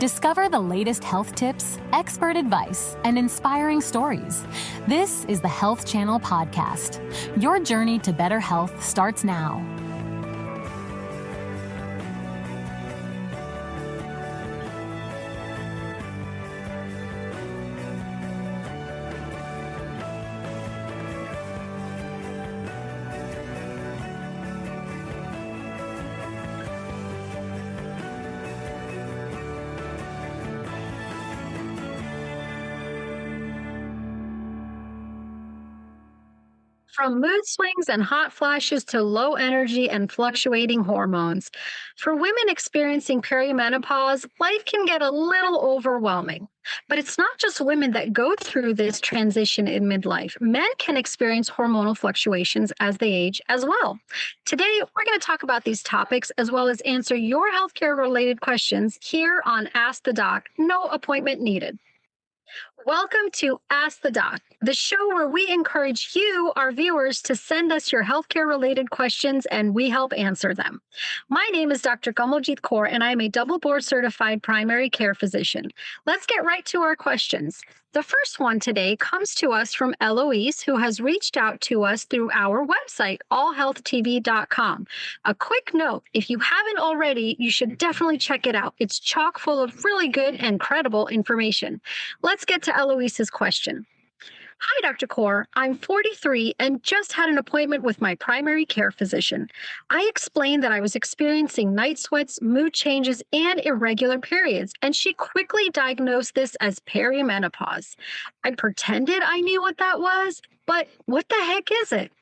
Discover the latest health tips, expert advice, and inspiring stories. This is the Health Channel Podcast. Your journey to better health starts now. From mood swings and hot flashes to low energy and fluctuating hormones. For women experiencing perimenopause, life can get a little overwhelming. But it's not just women that go through this transition in midlife. Men can experience hormonal fluctuations as they age as well. Today, we're going to talk about these topics as well as answer your healthcare related questions here on Ask the Doc. No appointment needed. Welcome to Ask the Doc, the show where we encourage you, our viewers, to send us your healthcare-related questions and we help answer them. My name is Dr. Kamaljit Kaur, and I am a double board-certified primary care physician. Let's get right to our questions. The first one today comes to us from Eloise, who has reached out to us through our website, allhealthtv.com. A quick note, if you haven't already, you should definitely check it out. It's chock full of really good and credible information. Let's get to Eloise's question. Hi, Dr. Kaur. I'm 43 and just had an appointment with my primary care physician. I explained that I was experiencing night sweats, mood changes, and irregular periods, and she quickly diagnosed this as perimenopause. I pretended I knew what that was, but what the heck is it?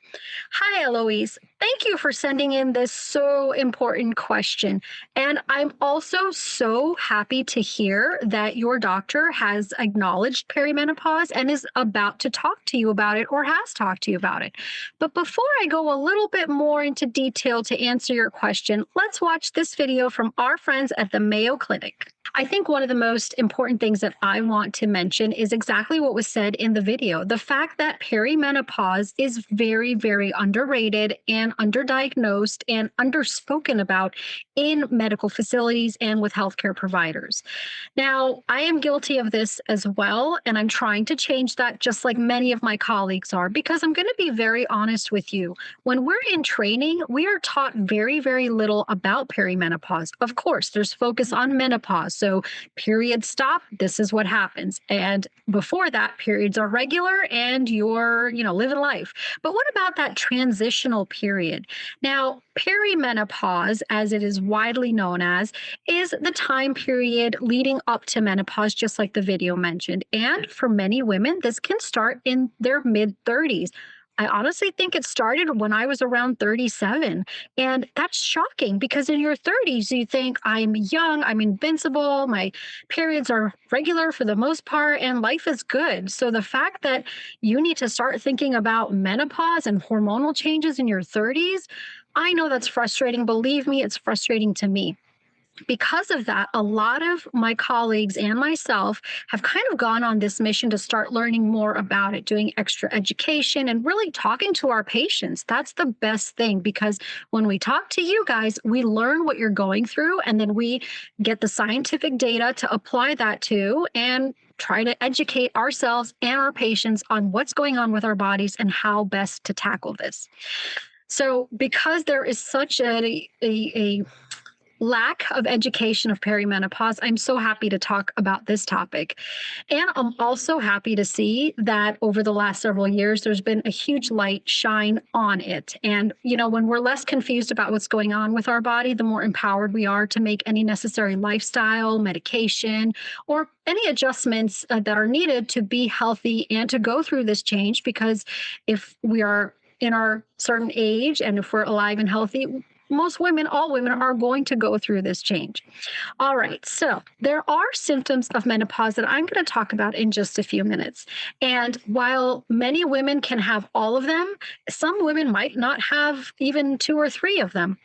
Hi, Eloise. Thank you for sending in this so important question. And I'm also so happy to hear that your doctor has acknowledged perimenopause and is about to talk to you about it or has talked to you about it. But before I go a little bit more into detail to answer your question, let's watch this video from our friends at the Mayo Clinic. I think one of the most important things that I want to mention is exactly what was said in the video. The fact that perimenopause is very, very underrated and underdiagnosed and underspoken about in medical facilities and with healthcare providers. Now, I am guilty of this as well, and I'm trying to change that just like many of my colleagues are, because I'm going to be very honest with you. When we're in training, we are taught very, very little about perimenopause. Of course, there's focus on menopause. So periods stop, this is what happens. And before that, periods are regular and you're, living life. But what about that transitional period? Now, perimenopause, as it is widely known as, is the time period leading up to menopause, just like the video mentioned. And for many women, this can start in their mid-30s. I honestly think it started when I was around 37. And that's shocking because in your 30s, you think I'm young, I'm invincible, my periods are regular for the most part, and life is good. So the fact that you need to start thinking about menopause and hormonal changes in your 30s, I know that's frustrating. Believe me, it's frustrating to me. Because of that, a lot of my colleagues and myself have kind of gone on this mission to start learning more about it, doing extra education and really talking to our patients. That's the best thing, because when we talk to you guys, we learn what you're going through, and then we get the scientific data to apply that to and try to educate ourselves and our patients on what's going on with our bodies and how best to tackle this. So because there is such a lack of education of perimenopause, I'm so happy to talk about this topic. And I'm also happy to see that over the last several years, there's been a huge light shine on it. And, when we're less confused about what's going on with our body, the more empowered we are to make any necessary lifestyle, medication, or any adjustments that are needed to be healthy and to go through this change. Because if we are in our certain age and if we're alive and healthy, most women, all women are going to go through this change. All right, so there are symptoms of menopause that I'm going to talk about in just a few minutes. And while many women can have all of them, some women might not have even 2 or 3 of them.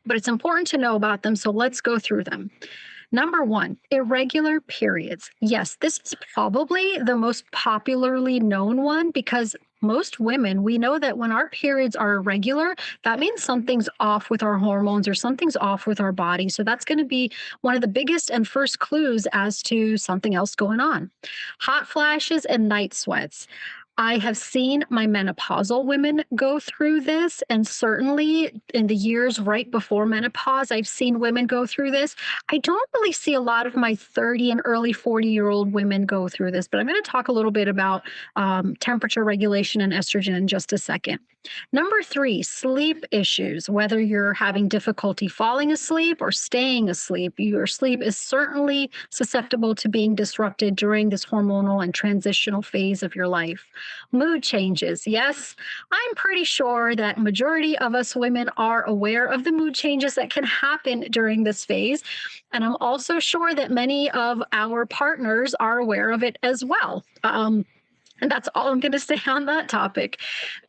But it's important to know about them, so let's go through them. Number 1, irregular periods. Yes, this is probably the most popularly known one because most women, we know that when our periods are irregular, that means something's off with our hormones or something's off with our body. So that's going to be one of the biggest and first clues as to something else going on. Hot flashes and night sweats. I have seen my menopausal women go through this, and certainly in the years right before menopause, I've seen women go through this. I don't really see a lot of my 30 and early 40-year-old women go through this, but I'm going to talk a little bit about temperature regulation and estrogen in just a second. Number three, sleep issues. Whether you're having difficulty falling asleep or staying asleep, your sleep is certainly susceptible to being disrupted during this hormonal and transitional phase of your life. Mood changes. Yes, I'm pretty sure that majority of us women are aware of the mood changes that can happen during this phase. And I'm also sure that many of our partners are aware of it as well. And that's all I'm going to say on that topic.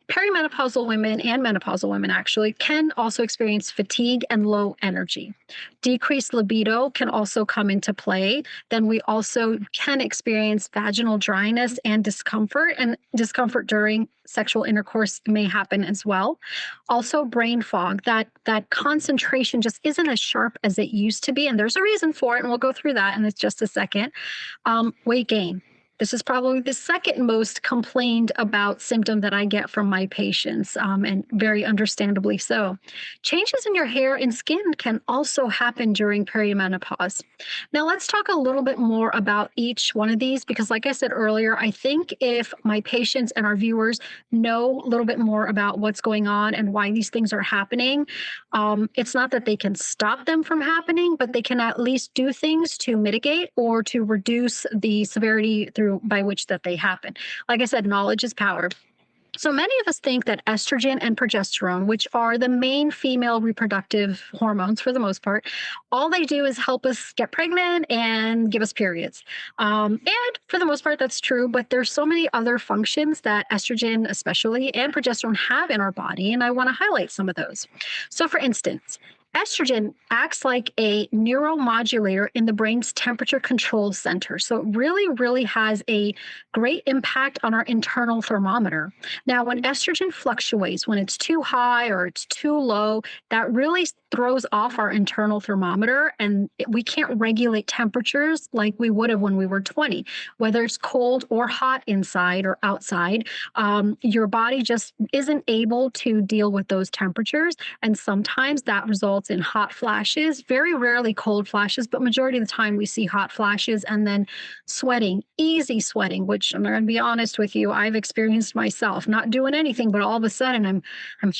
Perimenopausal women and menopausal women actually can also experience fatigue and low energy. Decreased libido can also come into play. Then we also can experience vaginal dryness and discomfort during sexual intercourse may happen as well. Also brain fog, that concentration just isn't as sharp as it used to be. And there's a reason for it. And we'll go through that in just a second. Weight gain. This is probably the second most complained about symptom that I get from my patients, and very understandably so. Changes in your hair and skin can also happen during perimenopause. Now, let's talk a little bit more about each one of these because, like I said earlier, I think if my patients and our viewers know a little bit more about what's going on and why these things are happening, it's not that they can stop them from happening, but they can at least do things to mitigate or to reduce the severity by which that they happen. Like I said, knowledge is power. So many of us think that estrogen and progesterone, which are the main female reproductive hormones for the most part, all they do is help us get pregnant and give us periods. And for the most part, that's true. But there's so many other functions that estrogen, especially, and progesterone have in our body. And I want to highlight some of those. So for instance, estrogen acts like a neuromodulator in the brain's temperature control center. So it really, really has a great impact on our internal thermometer. Now, when estrogen fluctuates, when it's too high or it's too low, that really throws off our internal thermometer and we can't regulate temperatures like we would have when we were 20. Whether it's cold or hot inside or outside, your body just isn't able to deal with those temperatures. And sometimes that results in hot flashes, very rarely cold flashes, but majority of the time we see hot flashes and then sweating, easy sweating, which I'm going to be honest with you, I've experienced myself, not doing anything, but all of a sudden I'm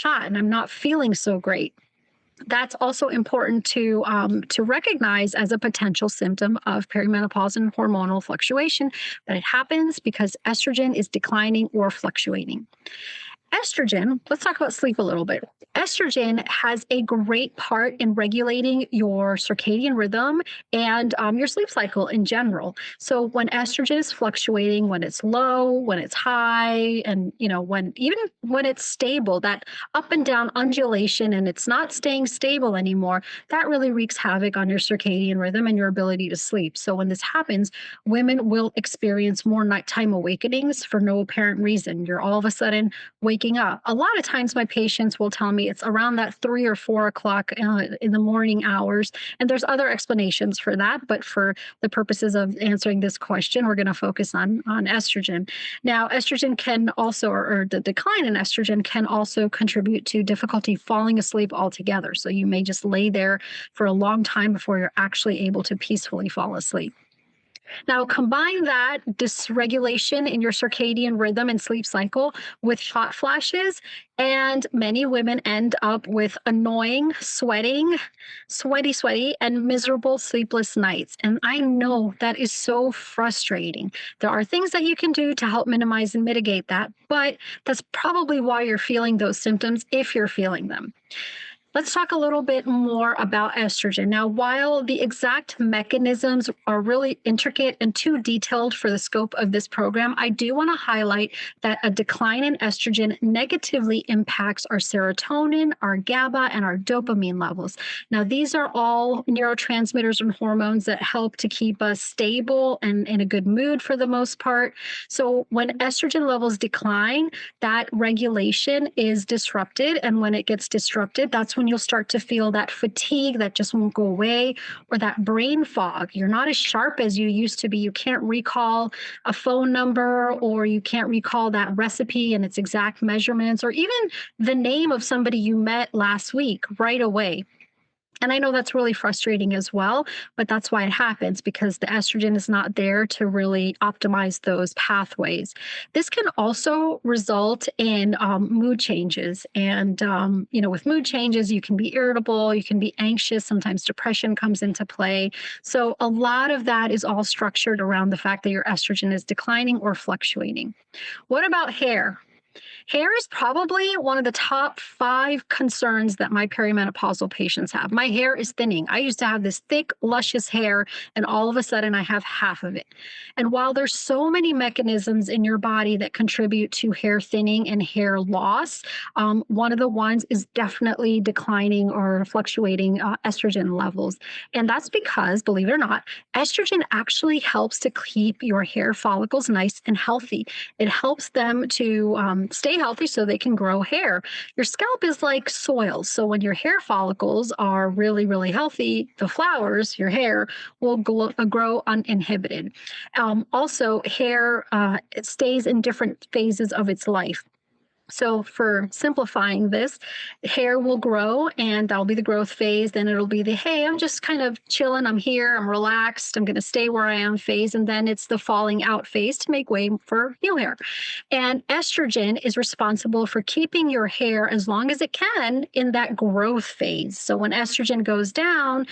hot and I'm not feeling so great. That's also important to recognize as a potential symptom of perimenopause and hormonal fluctuation, but it happens because estrogen is declining or fluctuating. Estrogen, let's talk about sleep a little bit. Estrogen has a great part in regulating your circadian rhythm and your sleep cycle in general. So when estrogen is fluctuating, when it's low, when it's high, and even when it's stable, that up and down undulation and it's not staying stable anymore, that really wreaks havoc on your circadian rhythm and your ability to sleep. So when this happens, women will experience more nighttime awakenings for no apparent reason. You're all of a sudden waking up. A lot of times my patients will tell me it's around that 3 or 4 o'clock in the morning hours. And there's other explanations for that. But for the purposes of answering this question, we're going to focus on estrogen. Now, estrogen can also, or the decline in estrogen can also contribute to difficulty falling asleep altogether. So you may just lay there for a long time before you're actually able to peacefully fall asleep. Now, combine that dysregulation in your circadian rhythm and sleep cycle with hot flashes, and many women end up with annoying, sweaty, and miserable sleepless nights. And I know that is so frustrating. There are things that you can do to help minimize and mitigate that, but that's probably why you're feeling those symptoms if you're feeling them. Let's talk a little bit more about estrogen. Now, while the exact mechanisms are really intricate and too detailed for the scope of this program, I do want to highlight that a decline in estrogen negatively impacts our serotonin, our GABA, and our dopamine levels. Now, these are all neurotransmitters and hormones that help to keep us stable and in a good mood for the most part. So, when estrogen levels decline, that regulation is disrupted. And when it gets disrupted, that's when you'll start to feel that fatigue that just won't go away, or that brain fog. You're not as sharp as you used to be. You can't recall a phone number, or you can't recall that recipe and its exact measurements, or even the name of somebody you met last week right away. And I know that's really frustrating as well, but that's why it happens, because the estrogen is not there to really optimize those pathways. This can also result in mood changes. And, with mood changes, you can be irritable, you can be anxious, sometimes depression comes into play. So a lot of that is all structured around the fact that your estrogen is declining or fluctuating. What about hair? Hair is probably one of the top 5 concerns that my perimenopausal patients have. My hair is thinning. I used to have this thick, luscious hair, and all of a sudden I have half of it. And while there's so many mechanisms in your body that contribute to hair thinning and hair loss, one of the ones is definitely declining or fluctuating estrogen levels. And that's because, believe it or not, estrogen actually helps to keep your hair follicles nice and healthy. It helps them to stay healthy so they can grow hair. Your scalp is like soil. So when your hair follicles are really, really healthy, the flowers, your hair, will grow uninhibited. Also, hair it stays in different phases of its life. So for simplifying this, hair will grow, and that'll be the growth phase. Then it'll be the, hey, I'm just kind of chilling. I'm here. I'm relaxed. I'm going to stay where I am phase. And then it's the falling out phase to make way for new hair. And estrogen is responsible for keeping your hair as long as it can in that growth phase. So when estrogen goes down,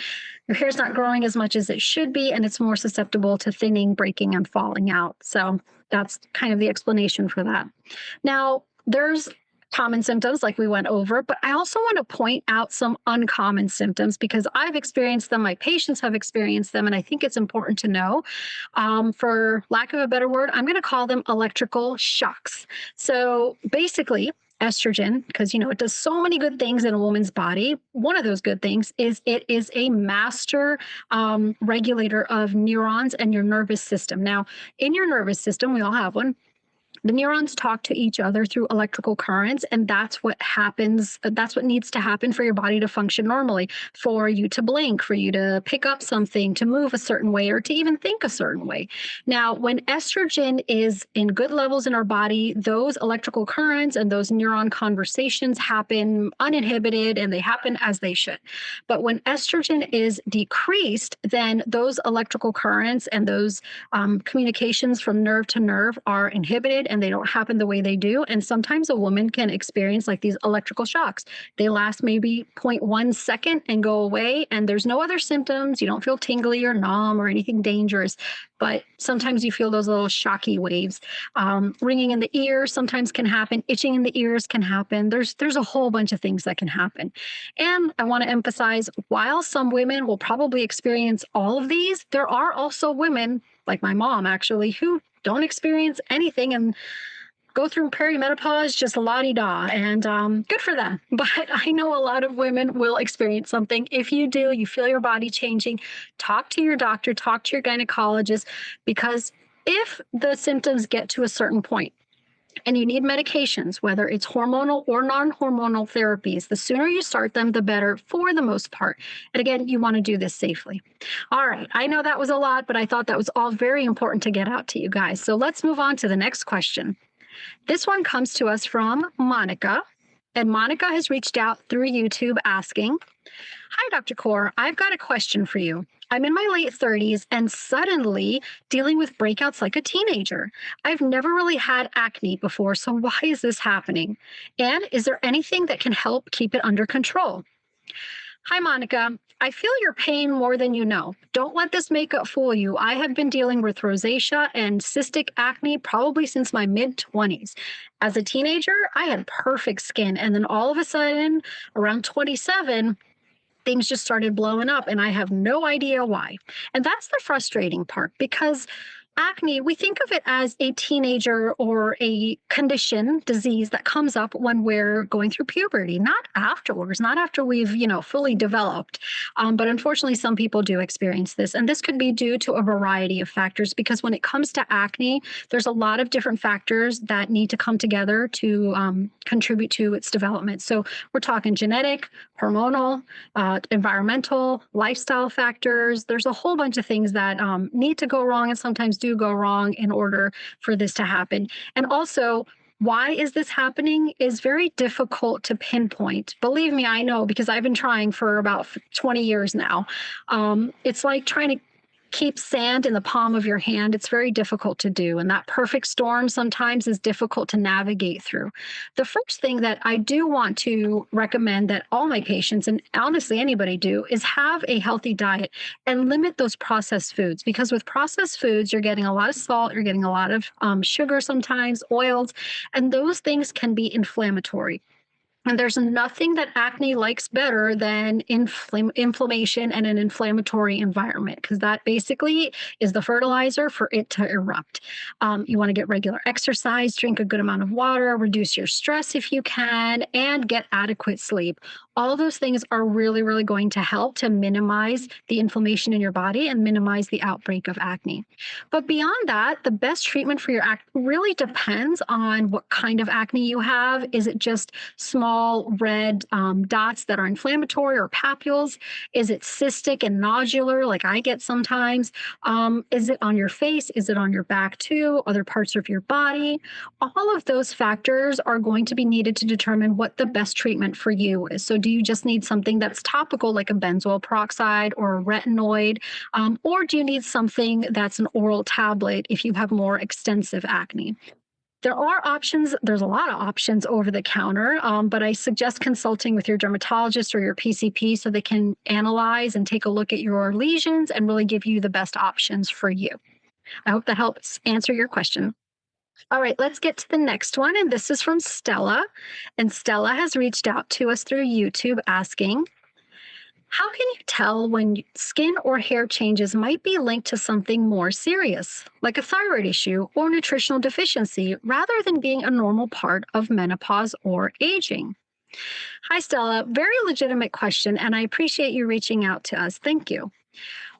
your hair's not growing as much as it should be, and it's more susceptible to thinning, breaking, and falling out. So that's kind of the explanation for that. Now, there's common symptoms like we went over, but I also want to point out some uncommon symptoms because I've experienced them, my patients have experienced them, and I think it's important to know. For lack of a better word, I'm going to call them electrical shocks. So basically, estrogen, because it does so many good things in a woman's body. One of those good things is it is a master regulator of neurons and your nervous system. Now, in your nervous system, we all have one. The neurons talk to each other through electrical currents, and that's what happens. That's what needs to happen for your body to function normally, for you to blink, for you to pick up something, to move a certain way, or to even think a certain way. Now, when estrogen is in good levels in our body, those electrical currents and those neuron conversations happen uninhibited, and they happen as they should. But when estrogen is decreased, then those electrical currents and those communications from nerve to nerve are inhibited, and they don't happen the way they do. And sometimes a woman can experience like these electrical shocks. They last maybe 0.1 second and go away, and there's no other symptoms. You don't feel tingly or numb or anything dangerous, but sometimes you feel those little shocky waves. Ringing in the ears sometimes can happen. Itching in the ears can happen. There's a whole bunch of things that can happen. And I want to emphasize, while some women will probably experience all of these, there are also women, like my mom actually, who don't experience anything and go through perimenopause just la-di-da, and good for them. But I know a lot of women will experience something. If you do, you feel your body changing, talk to your doctor, talk to your gynecologist, because if the symptoms get to a certain point and you need medications, whether it's hormonal or non-hormonal therapies, the sooner you start them, the better for the most part. And again, you want to do this safely. All right, I know that was a lot, but I thought that was all very important to get out to you guys. So let's move on to the next question. This one comes to us from Monica, and Monica has reached out through YouTube asking, "Hi, Dr. Kaur, I've got a question for you. I'm in my late 30s and suddenly dealing with breakouts like a teenager. I've never really had acne before, so why is this happening? And is there anything that can help keep it under control?" Hi, Monica. I feel your pain more than you know. Don't let this makeup fool you. I have been dealing with rosacea and cystic acne probably since my mid 20s. As a teenager, I had perfect skin. And then all of a sudden, around 27, things just started blowing up and I have no idea why. And that's the frustrating part because acne, we think of it as a teenager or a condition, disease that comes up when we're going through puberty, not afterwards, not after we've, fully developed. But unfortunately, some people do experience this. And this could be due to a variety of factors because when it comes to acne, there's a lot of different factors that need to come together to contribute to its development. So we're talking genetic, hormonal, environmental, lifestyle factors. There's a whole bunch of things that need to go wrong and sometimes do go wrong in order for this to happen. And also, why is this happening is very difficult to pinpoint. Believe me, I know because I've been trying for about 20 years now. It's like trying to keep sand in the palm of your hand. It's very difficult to do. And that perfect storm sometimes is difficult to navigate through. The first thing that I do want to recommend that all my patients, and honestly anybody do, is have a healthy diet and limit those processed foods. Because with processed foods, you're getting a lot of salt, you're getting a lot of sugar sometimes, oils, and those things can be inflammatory. And there's nothing that acne likes better than inflammation and an inflammatory environment, because that basically is the fertilizer for it to erupt. You want to get regular exercise, drink a good amount of water, reduce your stress if you can, and get adequate sleep. All of those things are really, really going to help to minimize the inflammation in your body and minimize the outbreak of acne. But beyond that, the best treatment for your acne really depends on what kind of acne you have. Is it just small red dots that are inflammatory or papules? Is it cystic and nodular like I get sometimes? Is it on your face? Is it on your back too? Other parts of your body? All of those factors are going to be needed to determine what the best treatment for you is. So do you just need something that's topical like a benzoyl peroxide or a retinoid? Or do you need something that's an oral tablet if you have more extensive acne? There are options. There's a lot of options over the counter, but I suggest consulting with your dermatologist or your PCP so they can analyze and take a look at your lesions and really give you the best options for you. I hope that helps answer your question. All right, let's get to the next one. And this is from Stella. And Stella has reached out to us through YouTube asking, how can you tell when skin or hair changes might be linked to something more serious, like a thyroid issue or nutritional deficiency, rather than being a normal part of menopause or aging? Hi, Stella. Very legitimate question, and I appreciate you reaching out to us. Thank you.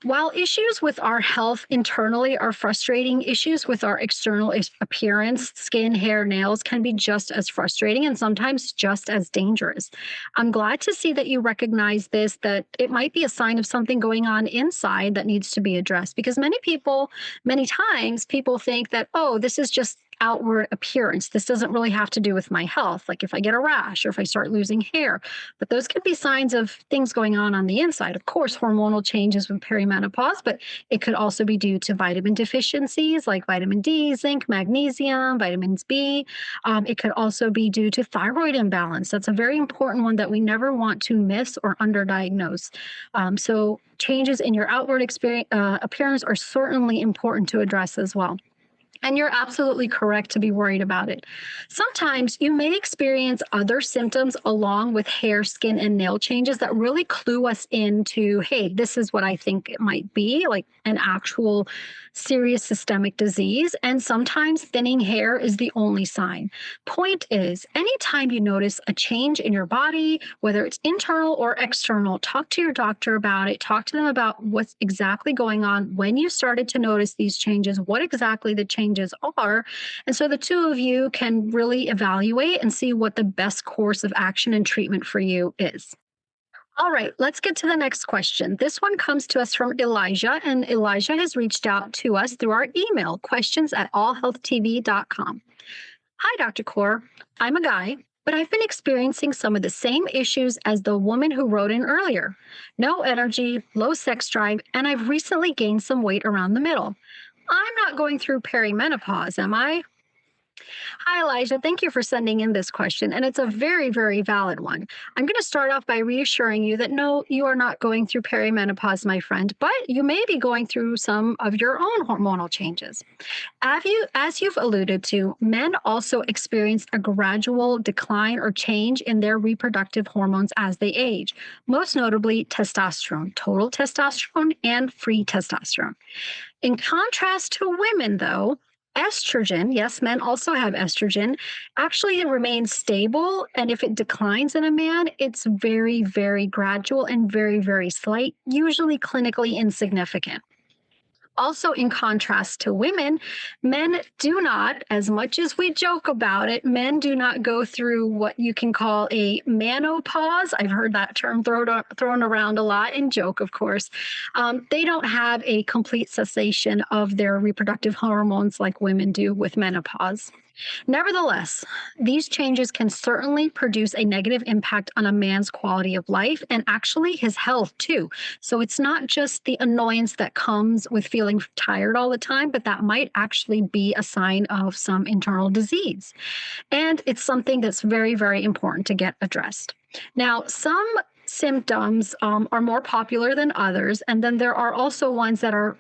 While issues with our health internally are frustrating, issues with our external appearance, skin, hair, nails can be just as frustrating and sometimes just as dangerous. I'm glad to see that you recognize this, that it might be a sign of something going on inside that needs to be addressed. Because many times, people think that, oh, this is just outward appearance. This doesn't really have to do with my health, like if I get a rash or if I start losing hair. But those could be signs of things going on the inside. Of course, hormonal changes with perimenopause, but it could also be due to vitamin deficiencies like vitamin D, zinc, magnesium, vitamins B. It could also be due to thyroid imbalance. That's a very important one that we never want to miss or underdiagnose. So changes in your outward appearance are certainly important to address as well. And you're absolutely correct to be worried about it. Sometimes you may experience other symptoms along with hair, skin, and nail changes that really clue us into, hey, this is what I think it might be, like an actual serious systemic disease. And sometimes thinning hair is the only sign. Point is, anytime you notice a change in your body, whether it's internal or external, talk to your doctor about it. Talk to them about what's exactly going on when you started to notice these changes, what exactly the changes are. And so the two of you can really evaluate and see what the best course of action and treatment for you is. All right, let's get to the next question. This one comes to us from Elijah, and Elijah has reached out to us through our email, questions@allhealthtv.com. Hi, Dr. Kaur. I'm a guy, but I've been experiencing some of the same issues as the woman who wrote in earlier. No energy, low sex drive, and I've recently gained some weight around the middle. I'm not going through perimenopause, am I? Hi, Elijah. Thank you for sending in this question. And it's a very, very valid one. I'm going to start off by reassuring you that no, you are not going through perimenopause, my friend, but you may be going through some of your own hormonal changes. As you've alluded to, men also experience a gradual decline or change in their reproductive hormones as they age, most notably testosterone, total testosterone, and free testosterone. In contrast to women, though, estrogen, yes, men also have estrogen, actually it remains stable. And if it declines in a man, it's very, very gradual and very, very slight, usually clinically insignificant. Also, in contrast to women, men do not, as much as we joke about it, men do not go through what you can call a menopause. I've heard that term thrown around a lot in joke, of course. They don't have a complete cessation of their reproductive hormones like women do with menopause. Nevertheless, these changes can certainly produce a negative impact on a man's quality of life and actually his health too. So it's not just the annoyance that comes with feeling tired all the time, but that might actually be a sign of some internal disease. And it's something that's very, very important to get addressed. Now, some symptoms are more popular than others. And then there are also ones that are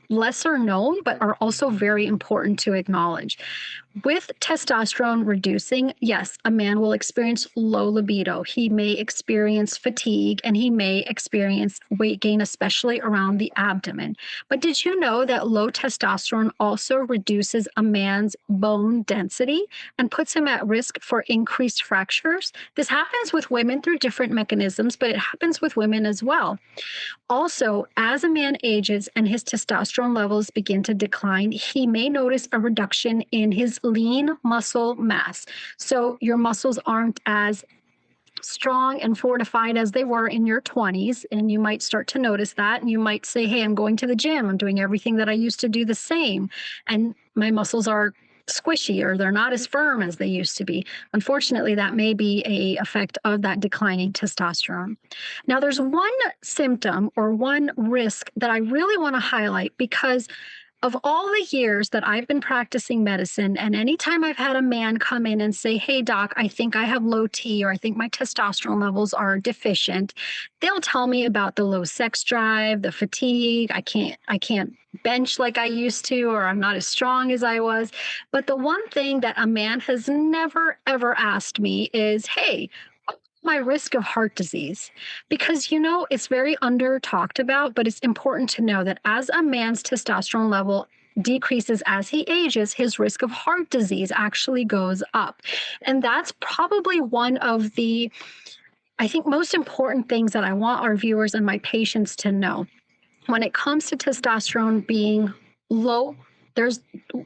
lesser known, but are also very important to acknowledge. With testosterone reducing, yes, a man will experience low libido. He may experience fatigue and he may experience weight gain, especially around the abdomen. But did you know that low testosterone also reduces a man's bone density and puts him at risk for increased fractures? This happens with women through different mechanisms, but it happens with women as well. Also, as a man ages and his testosterone levels begin to decline, he may notice a reduction in his lean muscle mass. So your muscles aren't as strong and fortified as they were in your 20s. And you might start to notice that. And you might say, hey, I'm going to the gym. I'm doing everything that I used to do the same. And my muscles are squishy or they're not as firm as they used to be. Unfortunately, that may be an effect of that declining testosterone. Now, there's one symptom or one risk that I really want to highlight because of all the years that I've been practicing medicine, and anytime I've had a man come in and say, hey, doc, I think I have low T or I think my testosterone levels are deficient, they'll tell me about the low sex drive, the fatigue, I can't bench like I used to, or I'm not as strong as I was. But the one thing that a man has never, ever asked me is, hey, my risk of heart disease, because it's very under talked about, but it's important to know that as a man's testosterone level decreases as he ages, his risk of heart disease actually goes up. And that's probably one of the, I think, most important things that I want our viewers and my patients to know. When it comes to testosterone being low, there's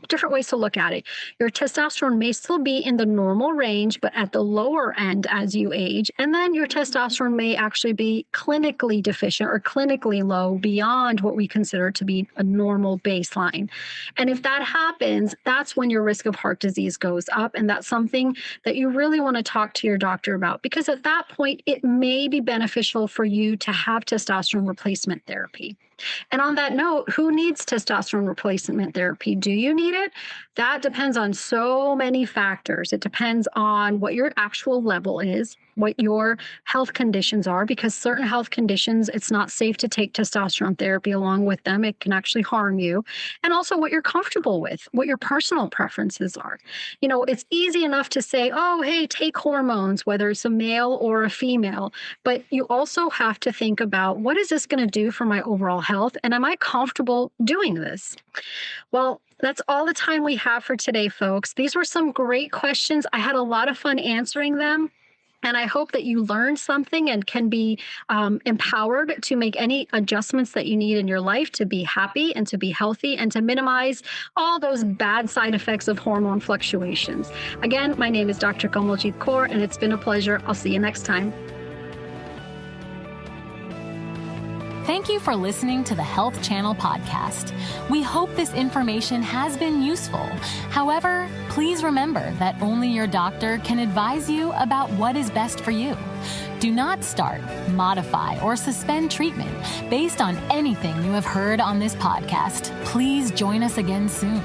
different ways to look at it. Your testosterone may still be in the normal range, but at the lower end as you age. And then your testosterone may actually be clinically deficient or clinically low beyond what we consider to be a normal baseline. And if that happens, that's when your risk of heart disease goes up. And that's something that you really want to talk to your doctor about, because at that point, it may be beneficial for you to have testosterone replacement therapy. And on that note, who needs testosterone replacement therapy? Do you need it? That depends on so many factors. It depends on what your actual level is, what your health conditions are, because certain health conditions, it's not safe to take testosterone therapy along with them. It can actually harm you. And also what you're comfortable with, what your personal preferences are. It's easy enough to say, oh, hey, take hormones, whether it's a male or a female. But you also have to think about, what is this going to do for my overall health? And am I comfortable doing this? Well, that's all the time we have for today, folks. These were some great questions. I had a lot of fun answering them. And I hope that you learned something and can be empowered to make any adjustments that you need in your life to be happy and to be healthy and to minimize all those bad side effects of hormone fluctuations. Again, my name is Dr. Kamaljit Kaur, and it's been a pleasure. I'll see you next time. Thank you for listening to the Health Channel podcast. We hope this information has been useful. However, please remember that only your doctor can advise you about what is best for you. Do not start, modify, or suspend treatment based on anything you have heard on this podcast. Please join us again soon.